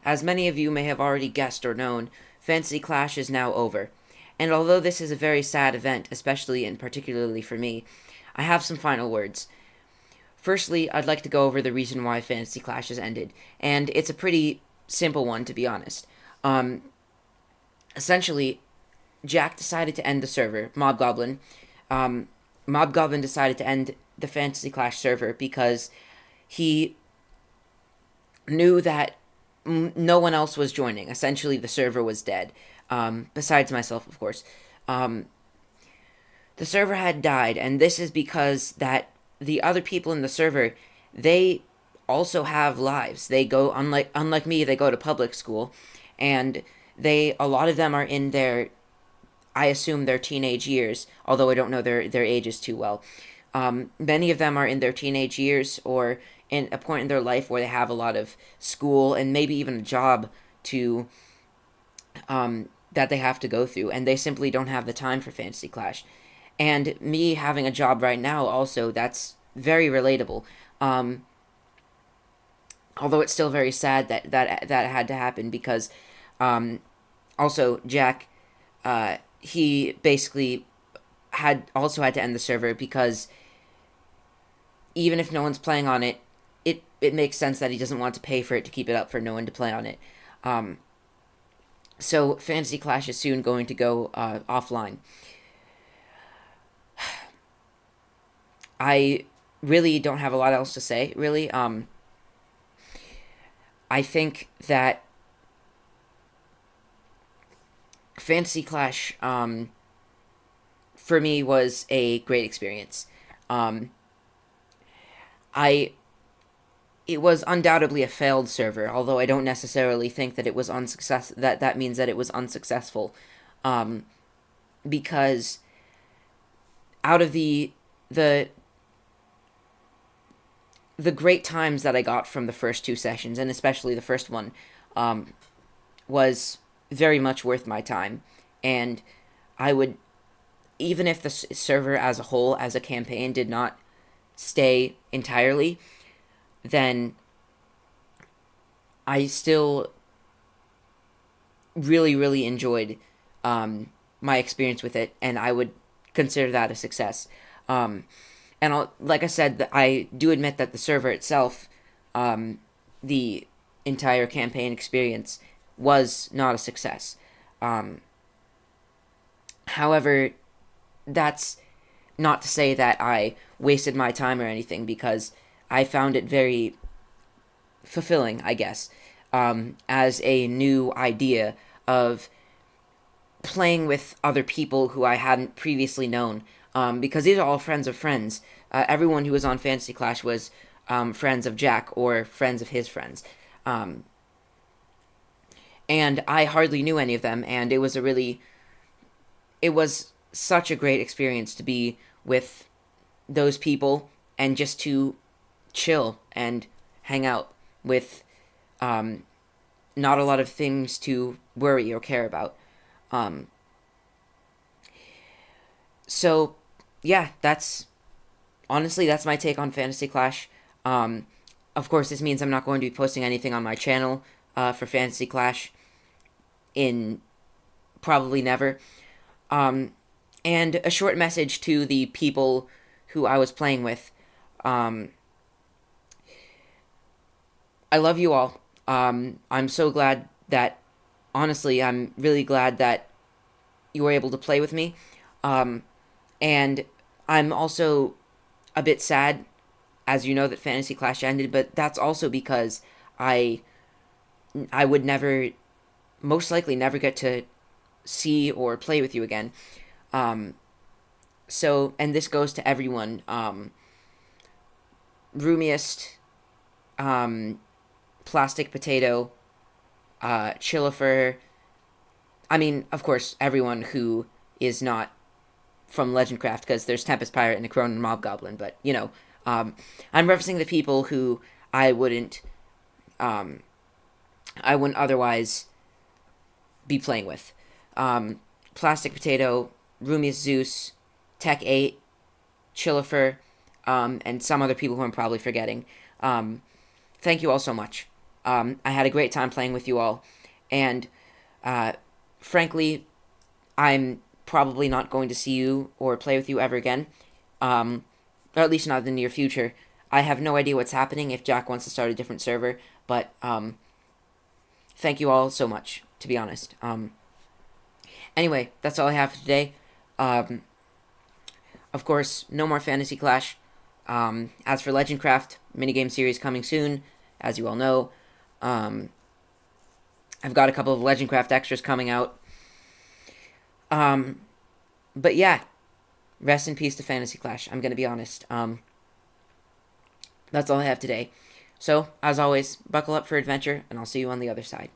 As many of you may have already guessed or known, Fantasy Clash is now over. And although this is a very sad event, especially and particularly for me, I have some final words. Firstly, I'd like to go over the reason why Fantasy Clash has ended, and it's a pretty simple one, to be honest. Um, Essentially, Jack decided to end the server, Mob Goblin. Um, Mob Goblin decided to end the Fantasy Clash server because he knew that no one else was joining. Essentially, the server was dead. Besides myself, of course. Um, the server had died, and this is because that the other people in the server, they also have lives. They go unlike me, they go to public school, and a lot of them are in their, I assume, their teenage years, although I don't know their ages too well. Many of them are in their teenage years or in a point in their life where they have a lot of school and maybe even a job to that they have to go through, and they simply don't have the time for Fantasy Clash. And me having a job right now, also, that's very relatable. Um, Although it's still very sad that had to happen because, um, also Jack, he basically had to end the server because even if no one's playing on it, it makes sense that he doesn't want to pay for it to keep it up for no one to play on it. Um, so Fantasy Clash is soon going to go offline. I really don't have a lot else to say. Really, I think that Fantasy Clash, for me, was a great experience. Um, I It was undoubtedly a failed server, although I don't necessarily think that it was unsuccess. That means that it was unsuccessful, um, because out of the the great times that I got from the first two sessions, and especially the first one, um, was very much worth my time. And I would, even if the server as a whole, as a campaign, did not stay entirely, then I still really, really enjoyed my experience with it, and I would consider that a success. Um, and like I said, I do admit that the server itself, the entire campaign experience, was not a success. Um, However, that's not to say that I wasted my time or anything, because I found it very fulfilling, I guess, as a new idea of playing with other people who I hadn't previously known. Because these are all friends of friends. Everyone who was on Fantasy Clash was friends of Jack or friends of his friends. Um, and I hardly knew any of them, and it was such a great experience to be with those people and just to chill and hang out with um, not a lot of things to worry or care about. Um, so, yeah, that's my take on Fantasy Clash. Um, of course, this means I'm not going to be posting anything on my channel for Fantasy Clash in probably never. Um, and a short message to the people who I was playing with. Um, I love you all. I'm so glad that, honestly, I'm really glad that you were able to play with me. Um, and I'm also a bit sad, as you know, that Fantasy Clash ended, but that's also because I I would never, most likely, never get to see or play with you again. Um, and this goes to everyone. Roomiest, um, Plastic Potato, Chillifer. I mean, of course, everyone who is not from Legendcraft, because there's Tempest Pirate and a Cronin Mob Goblin, but, um, I'm referencing the people who I wouldn't, um, I wouldn't otherwise be playing with. Plastic Potato, Roomiest Zeus, Tech 8, Chillifer, and some other people who I'm probably forgetting. Thank you all so much. I had a great time playing with you all, and uh, frankly, I'm probably not going to see you or play with you ever again, or at least not in the near future. I have no idea what's happening if Jack wants to start a different server, but thank you all so much, to be honest. Anyway, that's all I have for today. Um, of course, no more Fantasy Clash. As for Legendcraft, minigame series coming soon, as you all know. Um, I've got a couple of Legendcraft extras coming out. But yeah, rest in peace to Fantasy Clash. I'm gonna be honest. That's all I have today. So, as always, buckle up for adventure, and I'll see you on the other side.